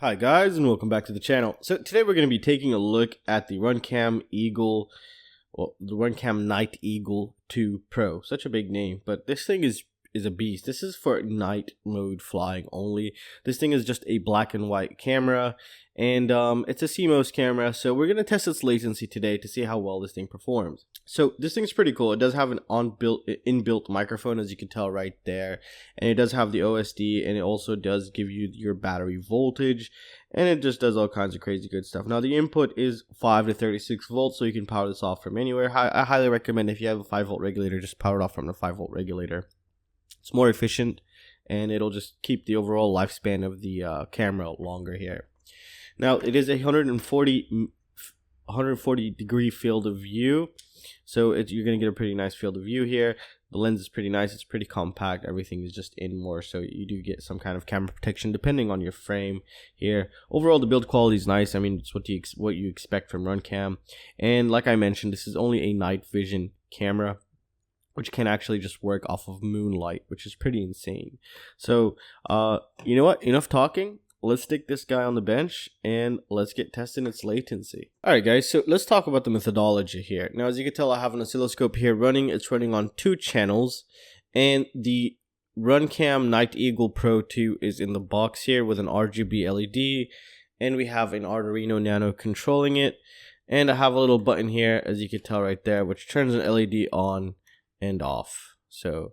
Hi guys, and welcome back to the channel. So today we're going to be taking a look at the Runcam Eagle, the Runcam Night Eagle 2 Pro. Such a big name, but this thing is a beast. This is for night mode flying only. This thing is just a black and white camera, and it's a CMOS camera. So we're going to test its latency today to see how well this thing performs. So this thing's pretty cool. It does have an inbuilt microphone, as you can tell right there, and it does have the OSD, and it also does give you your battery voltage, and it just does all kinds of crazy good stuff. Now the input is 5 to 36 volts, so you can power this off from anywhere. I highly recommend, if you have a 5-volt regulator, just power it off from the 5-volt regulator. It's more efficient, and it'll just keep the overall lifespan of the camera longer here. Now it is a 140 degree field of view, so you're going to get a pretty nice field of view here. The lens is pretty nice. It's pretty compact. Everything is just in more, so you do get some kind of camera protection depending on your frame here. Overall, the build quality is nice. I mean, it's what you expect from Runcam. And like I mentioned, this is only a night vision camera, which can actually just work off of moonlight, which is pretty insane. So, you know what? Enough talking. Let's stick this guy on the bench and let's get testing its latency. Alright guys, so let's talk about the methodology here. Now, as you can tell, I have an oscilloscope here running. It's running on 2 channels, and the Runcam Night Eagle Pro 2 is in the box here with an RGB LED, and we have an Arduino Nano controlling it. And I have a little button here, as you can tell right there, which turns an LED on and off. So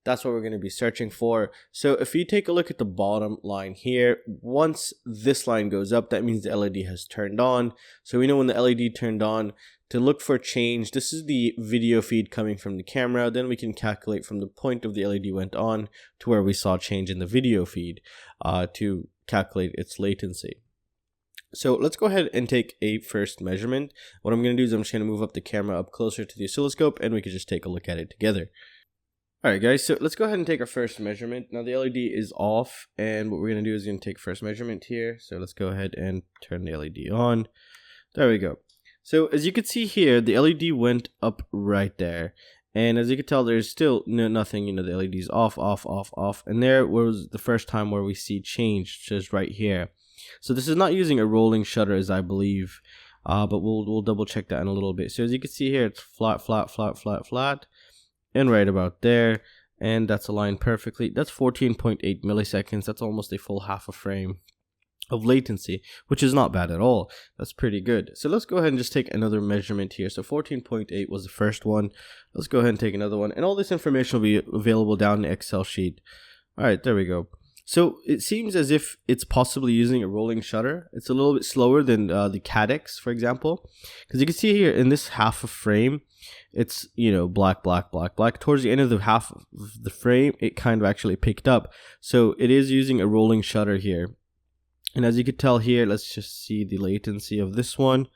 that's what we're going to be searching for. So if you take a look at the bottom line here, once this line goes up, that means the LED has turned on. So we know when the LED turned on to look for change. This is the video feed coming from the camera. Then we can calculate from the point of the LED went on to where we saw change in the video feed to calculate its latency. So let's go ahead and take a first measurement. What I'm going to do is I'm just going to move up the camera up closer to the oscilloscope, and we can just take a look at it together. Alright guys, so let's go ahead and take our first measurement. Now the LED is off, and what we're going to do is going to take first measurement here. So let's go ahead and turn the LED on. There we go. So as you can see here, the LED went up right there. And as you can tell, there's still nothing, the LED is off. And there was the first time where we see change, just right here. So this is not using a rolling shutter, as I believe, but we'll double check that in a little bit. So as you can see here, it's flat, and right about there, and that's aligned perfectly. That's 14.8 milliseconds. That's almost a full half a frame of latency, which is not bad at all. That's pretty good. So let's go ahead and just take another measurement here. So 14.8 was the first one. Let's go ahead and take another one, and all this information will be available down in the Excel sheet. All right, there we go. So it seems as if it's possibly using a rolling shutter. It's a little bit slower than the Ct60, for example, because you can see here in this half of frame, it's black. Towards the end of the half of the frame, it kind of actually picked up. So it is using a rolling shutter here. And as you can tell here, let's just see the latency of this one.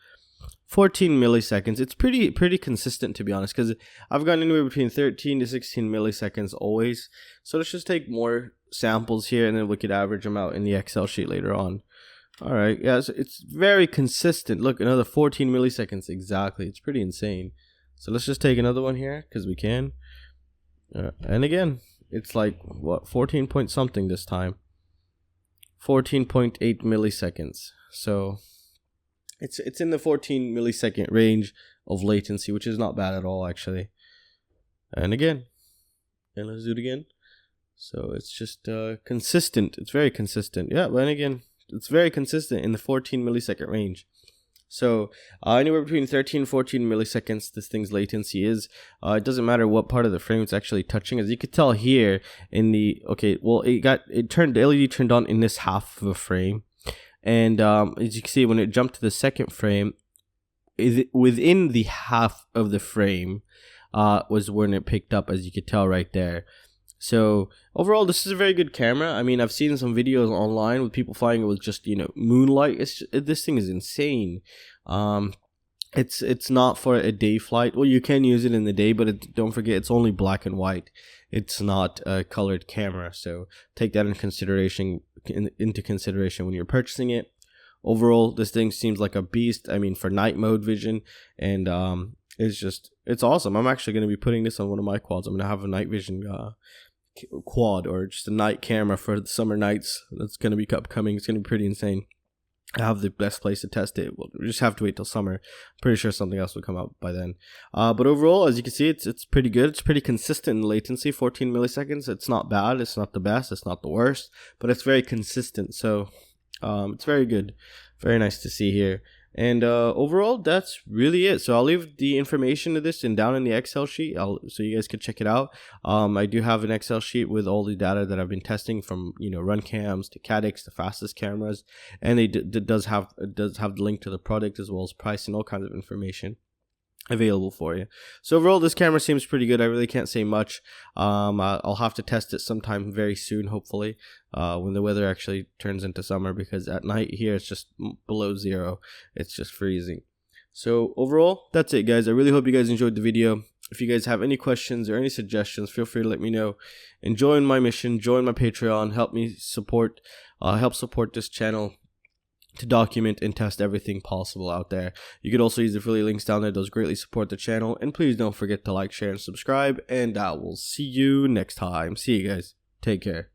14 milliseconds. It's pretty consistent, to be honest, because I've gone anywhere between 13 to 16 milliseconds always. So let's just take more samples here, and then we could average them out in the Excel sheet later on. All right, yeah, so it's very consistent. Look, another 14 milliseconds exactly. It's pretty insane. So let's just take another one here because we can. And again, it's like what, 14 point something this time. 14.8 milliseconds. So it's in the 14 millisecond range of latency, which is not bad at all, actually. And again, and let's do it again. So it's just consistent. It's very consistent. Yeah, but again, it's very consistent in the 14 millisecond range. So anywhere between 13 and 14 milliseconds, this thing's latency is. It doesn't matter what part of the frame it's actually touching. As you could tell here in the, the LED turned on in this half of a frame. And as you can see, when it jumped to the second frame, within the half of the frame was when it picked up, as you could tell right there. So overall, this is a very good camera. I mean, I've seen some videos online with people flying it with just moonlight. This thing is insane. It's not for a day flight. Well, you can use it in the day, but don't forget, it's only black and white. It's not a colored camera, so take that into consideration when you're purchasing it. Overall, this thing seems like a beast. I mean, for night mode vision, and it's awesome. I'm actually going to be putting this on one of my quads. I'm going to have a night vision quad, or just a night camera for the summer nights that's going to be upcoming. It's going to be pretty insane. I have the best place to test it. We'll just have to wait till summer. I'm pretty sure something else will come out by then. But overall, as you can see, it's pretty good. It's pretty consistent in latency, 14 milliseconds. It's not bad. It's not the best. It's not the worst. But it's very consistent. So it's very good. Very nice to see here. And overall, that's really it. So I'll leave the information of this down in the Excel sheet, so you guys can check it out. I do have an Excel sheet with all the data that I've been testing, from Runcams to Ct60, the fastest cameras, and it does have the link to the product as well as price and all kinds of information available for you. So overall, this camera seems pretty good. I really can't say much. I'll have to test it sometime very soon, hopefully, when the weather actually turns into summer, because at night here it's just below 0. It's just freezing. So overall, that's it, guys. I really hope you guys enjoyed the video. If you guys have any questions or any suggestions, feel free to let me know. And join my mission, join my Patreon, help support this channel to document and test everything possible out there. You could also use the affiliate links down there. Those greatly support the channel. And please don't forget to like, share, and subscribe. And I will see you next time. See you guys. Take care.